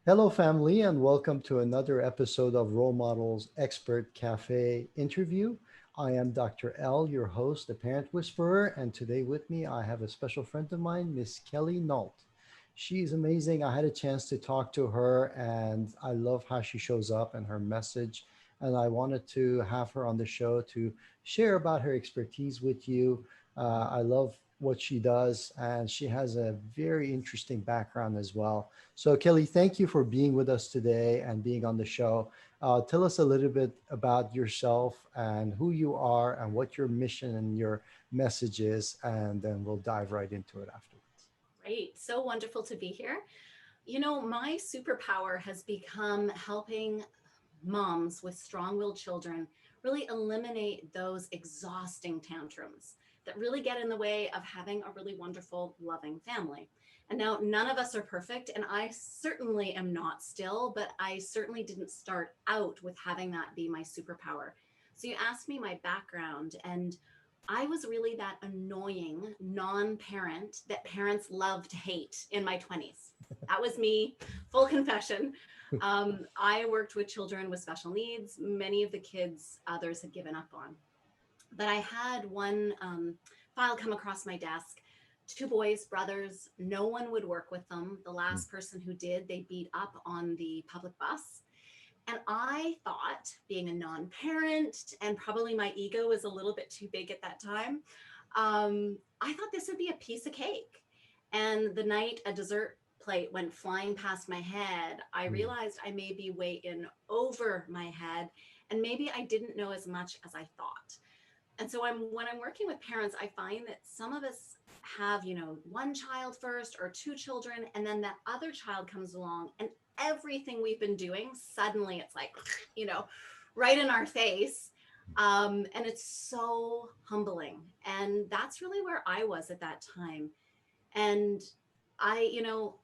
Hello, family, and welcome to another episode of Role Models Expert Cafe interview. I am Dr. L, your host, the Parent Whisperer, and today with me I have a special friend of mine, Miss Kelly Nault. She's amazing. I had a chance to talk to her, and I love how she shows up and her message. And I wanted to have her on the show to share about her expertise with you. I love what she does, and she has a very interesting background as well. So, Kelly, thank you for being with us today and being on the show. Tell us a little bit about yourself and who you are and what your mission and your message is, and then we'll dive right into it afterwards. Great. So wonderful to be here. My superpower has become helping moms with strong willed children really eliminate those exhausting tantrums that really get in the way of having a really wonderful, loving family. And now, none of us are perfect, and I certainly am not still, but I certainly didn't start out with having that be my superpower. So, you asked me my background, and I was really that annoying non parent that parents love to hate in my 20s. That was me, full confession. I worked with children with special needs. Many of the kids others had given up on. But I had one file come across my desk. Two boys, brothers, no one would work with them. The Mm. last person who did, they beat up on the public bus. And I thought, being a non parent, and probably my ego was a little bit too big at that time, I thought this would be a piece of cake. And the night a dessert plate went flying past my head, I Mm. realized I may be way in over my head, and maybe I didn't know as much as I thought. And so when I'm working with parents, I find that some of us have, one child first or two children, and then that other child comes along, and everything we've been doing, suddenly it's like, you know, right in our face. And it's so humbling. And that's really where I was at that time. And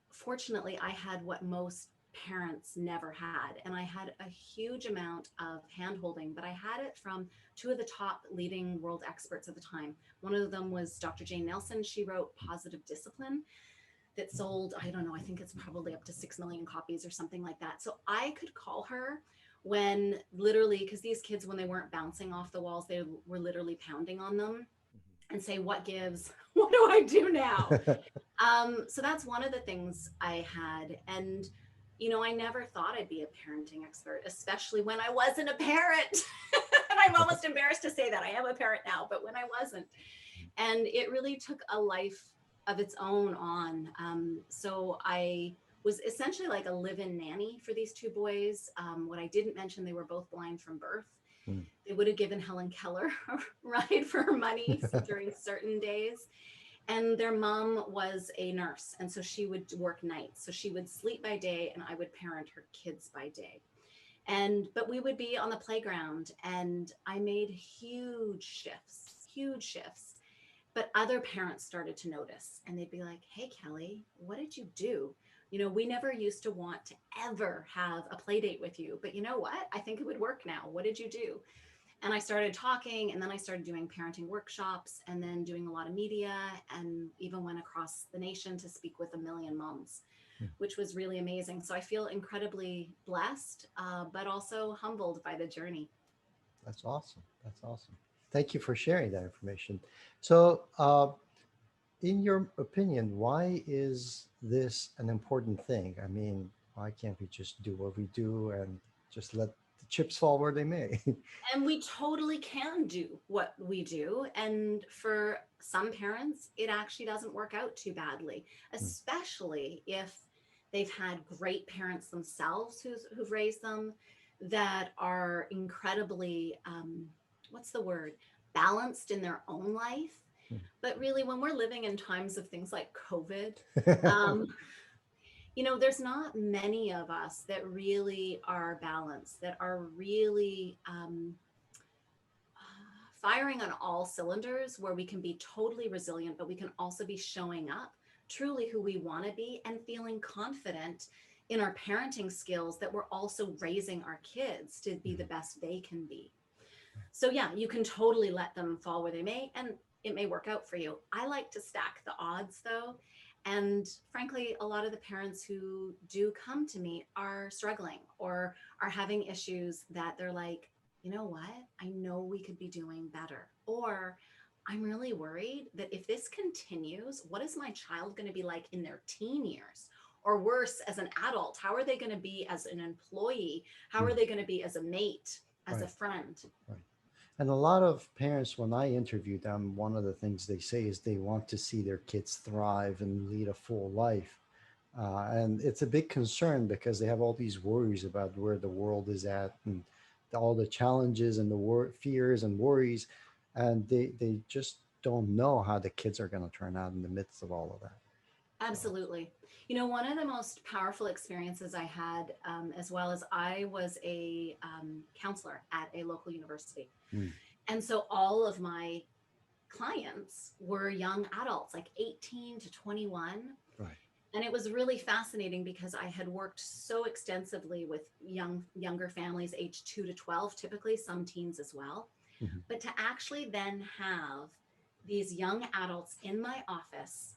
fortunately, I had what most parents never had. And I had a huge amount of hand holding, but I had it from two of the top leading world experts at the time. One of them was Dr. Jane Nelson. She wrote Positive Discipline that sold, I don't know, I think it's probably up to 6 million copies or something like that. So I could call her when literally, because these kids, when they weren't bouncing off the walls, they were literally pounding on them and say, what gives? What do I do now? So that's one of the things I had. And, I never thought I'd be a parenting expert, especially when I wasn't a parent. And I'm almost embarrassed to say that I am a parent now, but when I wasn't. And it really took a life of its own on. So I was essentially like a live-in nanny for these two boys. What I didn't mention, they were both blind from birth. Mm. They would have given Helen Keller a ride for her money during certain days. And their mom was a nurse, and so she would work nights. So she would sleep by day, and I would parent her kids by day. But we would be on the playground, and I made huge shifts. But other parents started to notice, and they'd be like, "Hey, Kelly, what did you do? We never used to want to ever have a play date with you, but you know what? I think it would work now. What did you do?" And I started talking, and then I started doing parenting workshops, and then doing a lot of media, and even went across the nation to speak with a million moms, which was really amazing. So I feel incredibly blessed, but also humbled by the journey. That's awesome. That's awesome. Thank you for sharing that information. So, in your opinion, why is this an important thing? I mean, why can't we just do what we do and just let the chips fall where they may? And we totally can do what we do. And for some parents, it actually doesn't work out too badly, especially if they've had great parents themselves who've raised them that are incredibly, what's the word, balanced in their own life. But really, when we're living in times of things like COVID, um, there's not many of us that really are balanced, that are really firing on all cylinders, where we can be totally resilient, but we can also be showing up truly who we want to be and feeling confident in our parenting skills, that we're also raising our kids to be the best they can be. So yeah, you can totally let them fall where they may, and it may work out for you. I like to stack the odds though, And frankly, a lot of the parents who do come to me are struggling or are having issues that they're like, you know what? I know we could be doing better. Or I'm really worried that if this continues, what is my child going to be like in their teen years? Or worse, as an adult, how are they going to be as an employee? How are Mm. they going to be as a mate, as a Right. friend? Right. And a lot of parents, when I interview them, one of the things they say is they want to see their kids thrive and lead a full life. And it's a big concern because they have all these worries about where the world is at and all the challenges and the fears and worries. And they just don't know how the kids are going to turn out in the midst of all of that. So, Absolutely. You know, one of the most powerful experiences I had, as well as I was a counselor at a local university. mm, And so all of my clients were young adults, like 18 to 21. right. And it was really fascinating because I had worked so extensively with younger families, age 2 to 12, typically some teens as well. Mhm. But to actually then have these young adults in my office,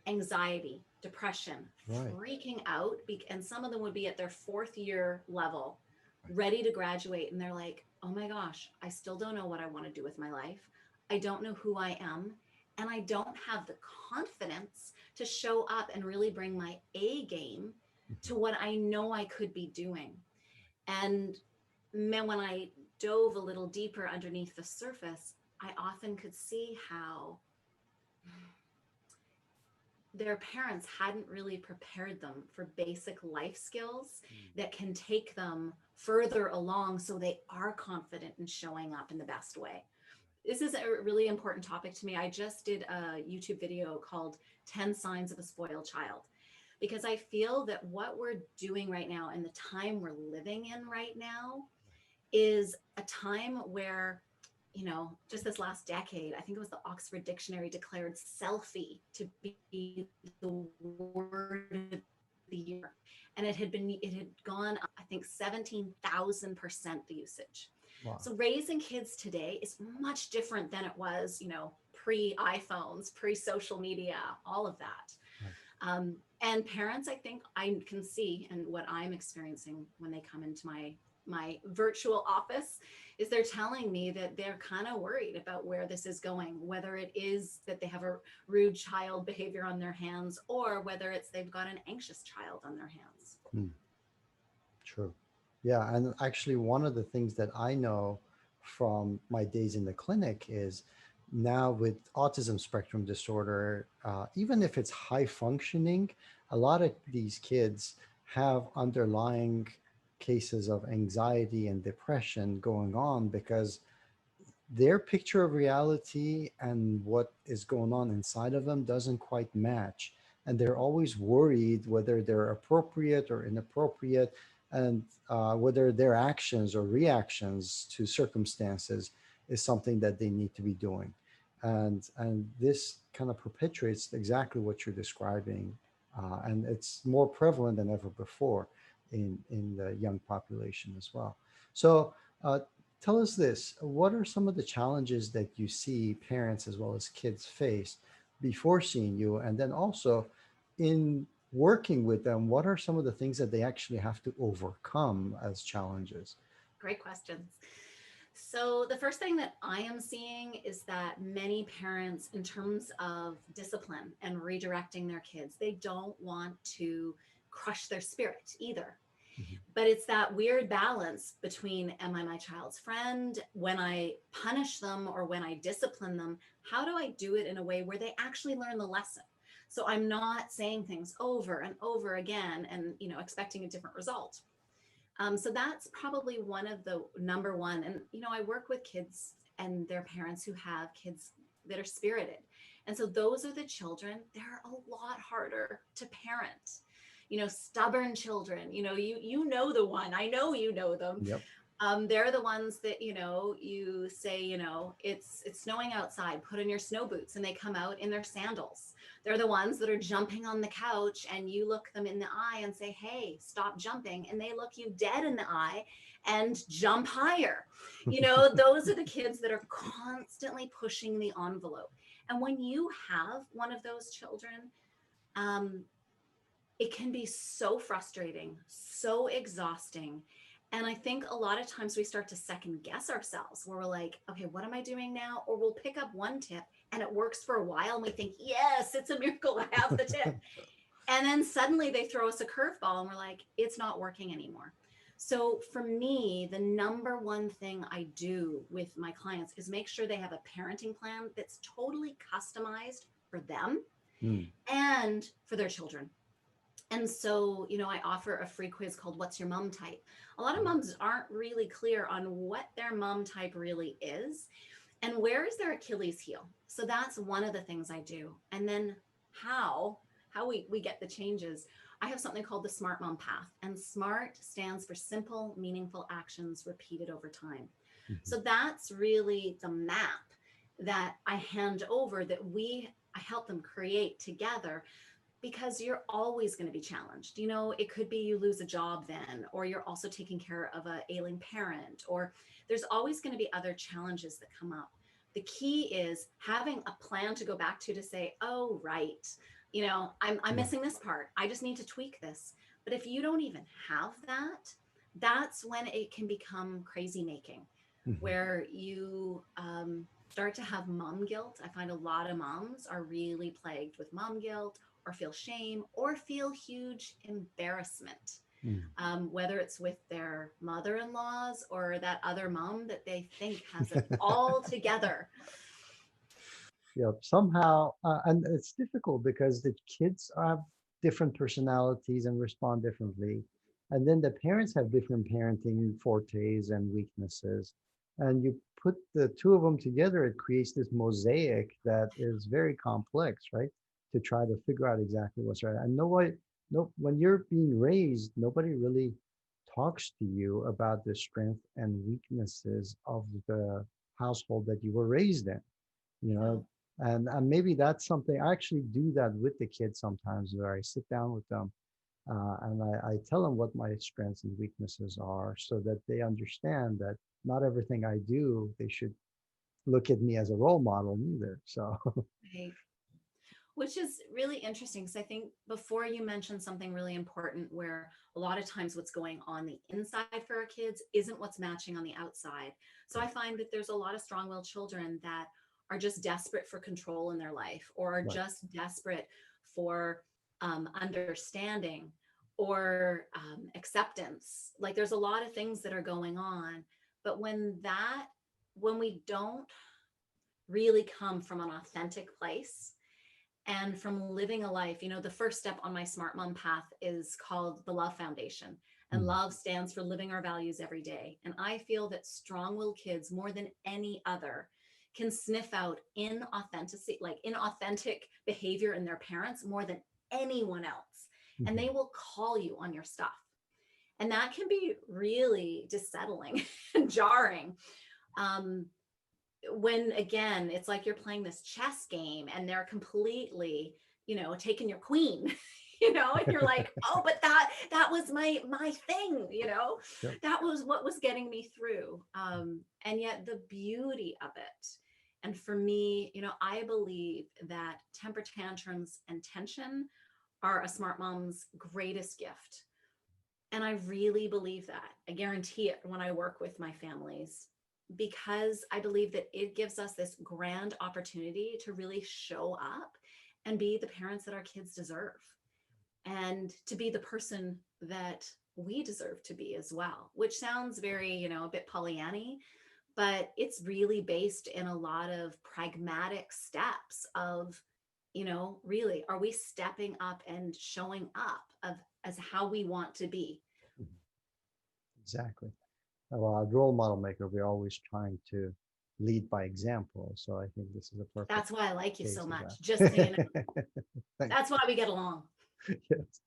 anxiety, depression, Right. freaking out, and some of them would be at their fourth year level, Right. ready to graduate. And they're like, oh my gosh, I still don't know what I want to do with my life. I don't know who I am. And I don't have the confidence to show up and really bring my A game Mhm. to what I know I could be doing. And man, when I dove a little deeper underneath the surface, I often could see how their parents hadn't really prepared them for basic life skills Mm. that can take them further along so they are confident in showing up in the best way. This is a really important topic to me. I just did a YouTube video called 10 Signs of a Spoiled Child because I feel that what we're doing right now and the time we're living in right now is a time where, just this last decade, I think it was the Oxford Dictionary declared selfie to be the word of the year. And it had gone up, I think, 17,000% the usage. Wow. So raising kids today is much different than it was, pre iPhones, pre social media, all of that. Right. And parents, I think I can see, and what I'm experiencing when they come into my virtual office is they're telling me that they're kind of worried about where this is going, whether it is that they have a rude child behavior on their hands or whether it's they've got an anxious child on their hands. Mm. True. Yeah. And actually, one of the things that I know from my days in the clinic is now with autism spectrum disorder, even if it's high functioning, a lot of these kids have underlying cases of anxiety and depression going on because their picture of reality and what is going on inside of them doesn't quite match. And they're always worried whether they're appropriate or inappropriate, and whether their actions or reactions to circumstances is something that they need to be doing. And this kind of perpetuates exactly what you're describing. And it's more prevalent than ever before in the young population as well. So, uh, tell us this. What are some of the challenges that you see parents as well as kids face before seeing you? And then also in working with them, what are some of the things that they actually have to overcome as challenges? Great questions. So, the first thing that I am seeing is that many parents, in terms of discipline and redirecting their kids, they don't want to crush their spirit either. Mhm. But it's that weird balance between, am I my child's friend? When I punish them or when I discipline them, how do I do it in a way where they actually learn the lesson? So I'm not saying things over and over again and, expecting a different result. So that's probably one of the number one. And, I work with kids and their parents who have kids that are spirited. And so those are the children, they're a lot harder to parent. Stubborn children, you know the one, I know you know them. Yep. They're the ones that, you say, it's snowing outside, put on your snow boots, and they come out in their sandals. They're the ones that are jumping on the couch and you look them in the eye and say, hey, stop jumping. And they look you dead in the eye and jump higher. Those are the kids that are constantly pushing the envelope. And when you have one of those children, um, it can be so frustrating, so exhausting. And I think a lot of times we start to second guess ourselves where we're like, okay, what am I doing now? Or we'll pick up one tip and it works for a while and we think, yes, it's a miracle. I have the tip. And then suddenly they throw us a curveball and we're like, it's not working anymore. So for me, the number one thing I do with my clients is make sure they have a parenting plan that's totally customized for them Mm. and for their children. And so, I offer a free quiz called What's Your Mom Type? A lot of moms aren't really clear on what their mom type really is and where is their Achilles heel. So that's one of the things I do. And then how we get the changes. I have something called the Smart Mom Path, and SMART stands for simple, meaningful actions repeated over time. Mhm. So that's really the map that I hand over that I help them create together, because you're always going to be challenged. It could be you lose a job then, or you're also taking care of a ailing parent, or there's always going to be other challenges that come up. The key is having a plan to go back to say, oh, right, I'm Yeah. missing this part. I just need to tweak this. But if you don't even have that, that's when it can become crazy making, Mhm. where you start to have mom guilt. I find a lot of moms are really plagued with mom guilt, or feel shame, or feel huge embarrassment, Mm. whether it's with their mother in laws or that other mom that they think has it all together. Yep. Somehow, and it's difficult because the kids have different personalities and respond differently. And then the parents have different parenting fortes and weaknesses. And you put the two of them together, it creates this mosaic that is very complex, right? To try to figure out exactly what's right. And no, when you're being raised, nobody really talks to you about the strength and weaknesses of the household that you were raised in, you know. No. And maybe that's something I actually do that with the kids sometimes, where I sit down with them, and I tell them what my strengths and weaknesses are, so that they understand that not everything I do they should look at me as a role model either. So Right. Which is really interesting, because I think before you mentioned something really important, where a lot of times what's going on the inside for our kids isn't what's matching on the outside. So I find that there's a lot of strong-willed children that are just desperate for control in their life, or are right. just desperate for understanding, or acceptance. Like there's a lot of things that are going on, but when we don't really come from an authentic place and from living a life. The first step on my Smart Mom path is called the Love Foundation. And Mm. love stands for living our values every day. And I feel that strong willed kids, more than any other, can sniff out inauthenticity, like inauthentic behavior in their parents more than anyone else. And Mhm. they will call you on your stuff. And that can be really dissettling and jarring. Um, when again, it's like you're playing this chess game and they're completely, taking your queen, and you're like, oh, but that was my thing, Yep. that was what was getting me through. And yet the beauty of it, and for me, I believe that temper tantrums and tension are a smart mom's greatest gift. And I really believe that. I guarantee it when I work with my families, because I believe that it gives us this grand opportunity to really show up and be the parents that our kids deserve, and to be the person that we deserve to be as well, which sounds very, a bit Pollyanny, but it's really based in a lot of pragmatic steps of, really, are we stepping up and showing up of as how we want to be. Mhm. Exactly. Well, a role model maker, we're always trying to lead by example. So I think this is a perfect That's why I like you so case of much. Just so you know, that. Thank that's why we get along. you. Yes.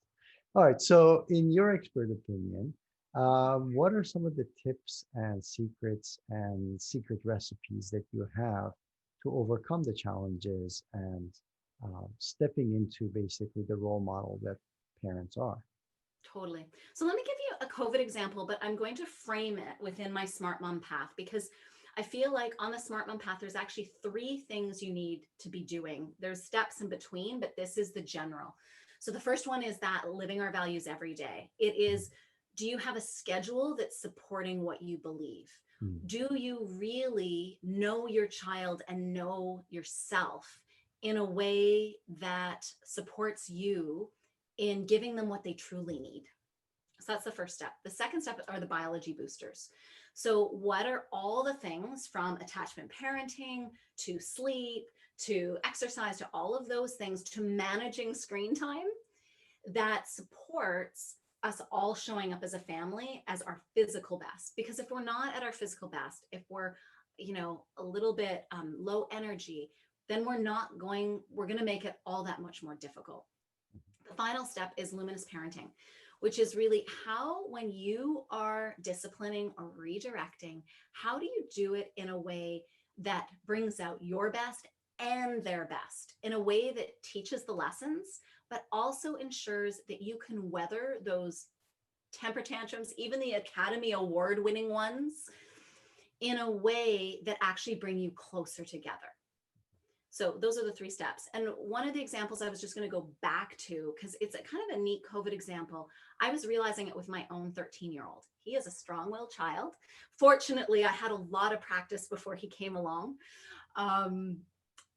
All right. So, in your expert opinion, what are some of the tips and secret recipes that you have to overcome the challenges and stepping into basically the role model that parents are? Totally. So let me give you a COVID example, but I'm going to frame it within my smart mom path, because I feel like on the Smart Mom path, there's actually three things you need to be doing. There's steps in between, but this is the general. So the first one is that living our values every day. It is, do you have a schedule that's supporting what you believe? Mm. Do you really know your child and know yourself in a way that supports you in giving them what they truly need? So that's the first step. The second step are the biology boosters. So, what are all the things from attachment parenting to sleep to exercise to all of those things to managing screen time that supports us all showing up as a family as our physical best? Because if we're not at our physical best, if we're, a little bit low energy, then we're going to make it all that much more difficult. The final step is luminous parenting, which is really how, when you are disciplining or redirecting, how do you do it in a way that brings out your best and their best in a way that teaches the lessons, but also ensures that you can weather those temper tantrums, even the Academy Award winning ones, in a way that actually bring you closer together. So those are the three steps. And one of the examples I was just going to go back to, because it's a kind of a neat COVID example. I was realizing it with my own 13-year-old. He is a strong-willed child. Fortunately, I had a lot of practice before he came along.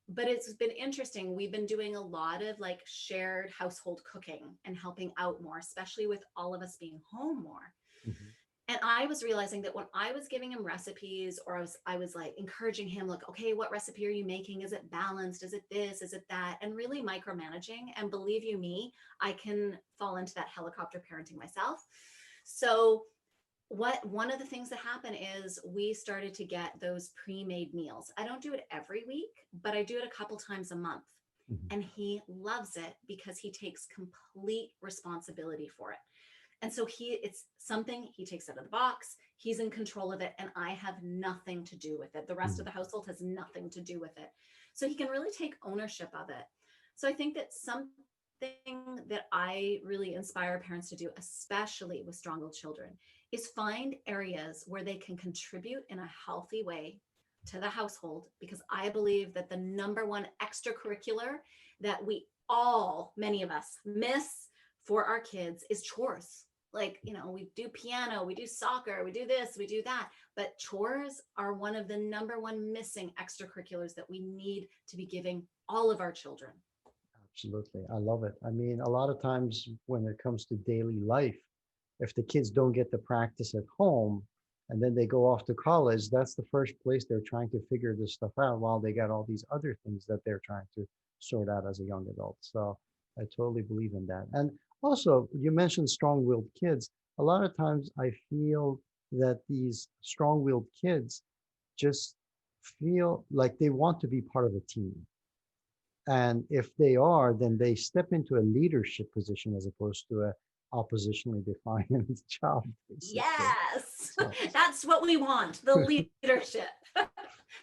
But it's been interesting. We've been doing a lot of like shared household cooking and helping out more, especially with all of us being home more. Mhm. And I was realizing that when I was giving him recipes, or I was like encouraging him, like, okay, what recipe are you making? Is it balanced? Is it this? Is it that? And really micromanaging. And believe you me, I can fall into that helicopter parenting myself. So one of the things that happen is we started to get those pre-made meals. I don't do it every week, but I do it a couple times a month. Mhm. And he loves it because he takes complete responsibility for it. And so it's something he takes out of the box. He's in control of it, and I have nothing to do with it. The rest of Mhm. the household has nothing to do with it. So he can really take ownership of it. So I think that something that I really inspire parents to do, especially with strong-willed children, is find areas where they can contribute in a healthy way to the household, because I believe that the number one extracurricular that many of us miss for our kids is chores. Like, we do piano, we do soccer, we do this, we do that. But chores are one of the number one missing extracurriculars that we need to be giving all of our children. Absolutely. I love it. I mean, a lot of times when it comes to daily life, if the kids don't get the practice at home and then they go off to college, that's the first place they're trying to figure this stuff out while they got all these other things that they're trying to sort out as a young adult. So I totally believe in that. And also, you mentioned strong-willed kids. A lot of times I feel that these strong-willed kids just feel like they want to be part of a team. And if they are, then they step into a leadership position as opposed to a oppositionally defiant job, basically. Yes, So, that's what we want, the leadership, the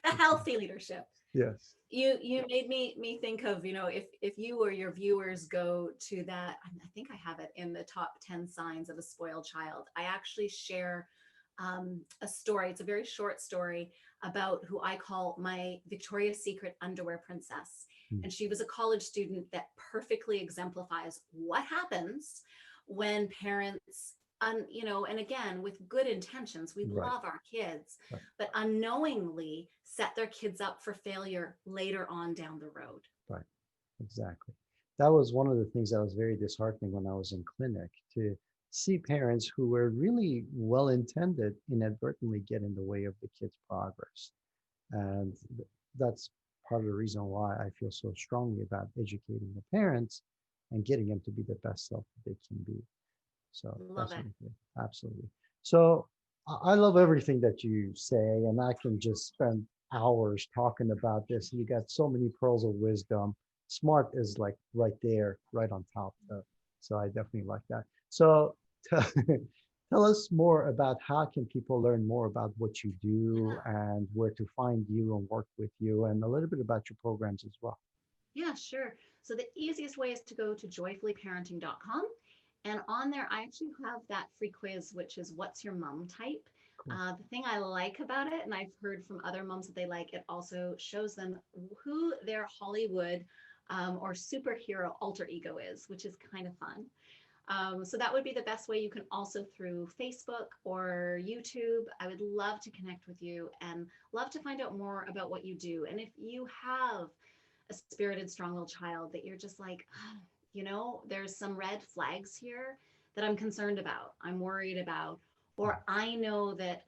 healthy leadership. yes. You made me think of, if you or your viewers go to that, I think I have it in the top 10 signs of a spoiled child. I actually share a story. It's a very short story about who I call my Victoria's Secret underwear princess. Mm. And she was a college student that perfectly exemplifies what happens when parents, and again, with good intentions, we Right, love our kids, right, but unknowingly set their kids up for failure later on down the road. right. Exactly. That was one of the things that was very disheartening when I was in clinic, to see parents who were really well intended inadvertently get in the way of the kids' progress. And that's part of the reason why I feel so strongly about educating the parents and getting them to be the best self that they can be. So Love it. definitely, absolutely. So I love everything that you say, and I can just spend hours talking about this. You got so many pearls of wisdom. Smart is like right there, right on top. So I definitely like that. So tell, tell us more about how can people learn more about what you do Yeah. and where to find you and work with you, and a little bit about your programs as well. Yeah, sure. So the easiest way is to go to joyfullyparenting.com. And on there, I actually have that free quiz, which is what's your mom type? Cool. The thing I like about it, and I've heard from other moms that they like, it also shows them who their Hollywood or superhero alter ego is, which is kind of fun. So that would be the best way. You can also through Facebook or YouTube. I would love to connect with you and love to find out more about what you do. And if you have a spirited, strong-willed child that you're just like, "Ah, there's some red flags here that I'm concerned about, I'm worried about, or I know that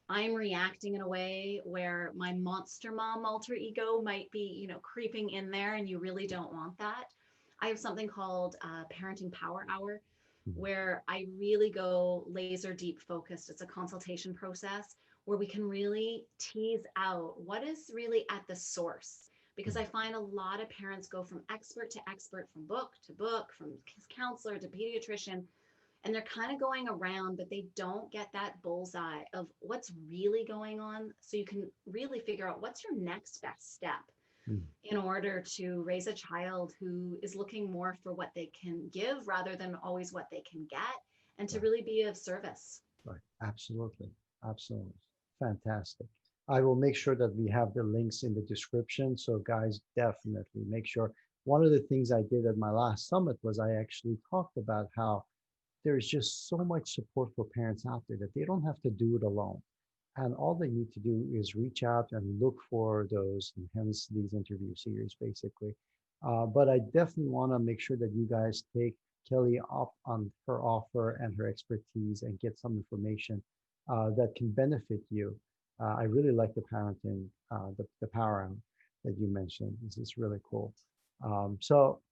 I'm reacting in a way where my monster mom alter ego might be, creeping in there, and you really don't want that. I have something called Parenting Power Hour, Mhm. where I really go laser deep focused. It's a consultation process where we can really tease out what is really at the source. Because I find a lot of parents go from expert to expert, from book to book, from counselor to pediatrician, and they're kind of going around, but they don't get that bullseye of what's really going on. So you can really figure out what's your next best step Mhm. in order to raise a child who is looking more for what they can give rather than always what they can get, and to Right. really be of service. Right. Absolutely. Absolutely. Fantastic. I will make sure that we have the links in the description. So guys, definitely make sure. One of the things I did at my last summit was I actually talked about how there's just so much support for parents out there that they don't have to do it alone. And all they need to do is reach out and look for those, and hence these interview series, basically. But I definitely want to make sure that you guys take Kelly up on her offer and her expertise and get some information that can benefit you. I really like the parenting, the power hour that you mentioned. This is really cool. So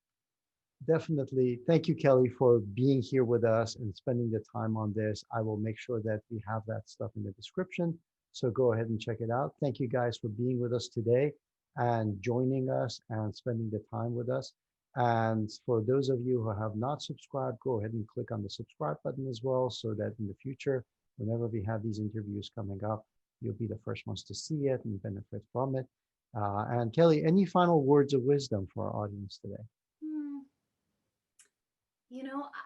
definitely. Thank you, Kelly, for being here with us and spending the time on this. I will make sure that we have that stuff in the description. So go ahead and check it out. Thank you guys for being with us today and joining us and spending the time with us. And for those of you who have not subscribed, go ahead and click on the subscribe button as well so that in the future, whenever we have these interviews coming up, you'll be the first ones to see it and benefit from it. And Kelly, any final words of wisdom for our audience today? Hmm.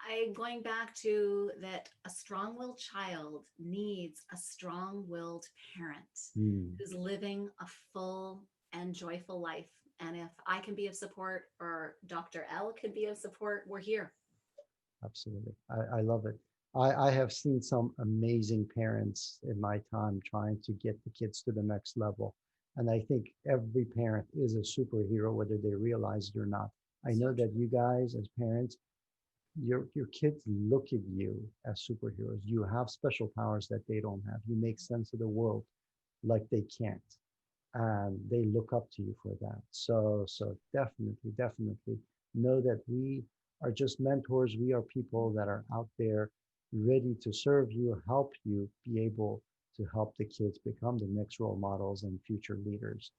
I going back to that a strong-willed child needs a strong-willed parent Hmm. who's living a full and joyful life. And if I can be of support or Dr. L could be of support, we're here. Absolutely. I love it. I have seen some amazing parents in my time trying to get the kids to the next level. And I think every parent is a superhero, whether they realize it or not. I So know that true. you guys, as parents, your kids look at you as superheroes. You have special powers that they don't have. You make sense of the world like they can't. And they look up to you for that. So definitely, definitely know that we are just mentors. We are people that are out there ready to serve you, help you be able to help the kids become the next role models and future leaders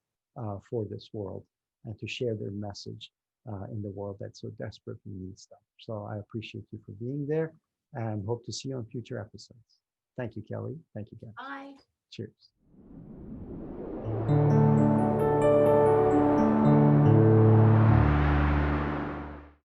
for this world and to share their message in the world that so desperately needs them. So I appreciate you for being there and hope to see you on future episodes. Thank you, Kelly. Thank you, guys. Bye. Cheers.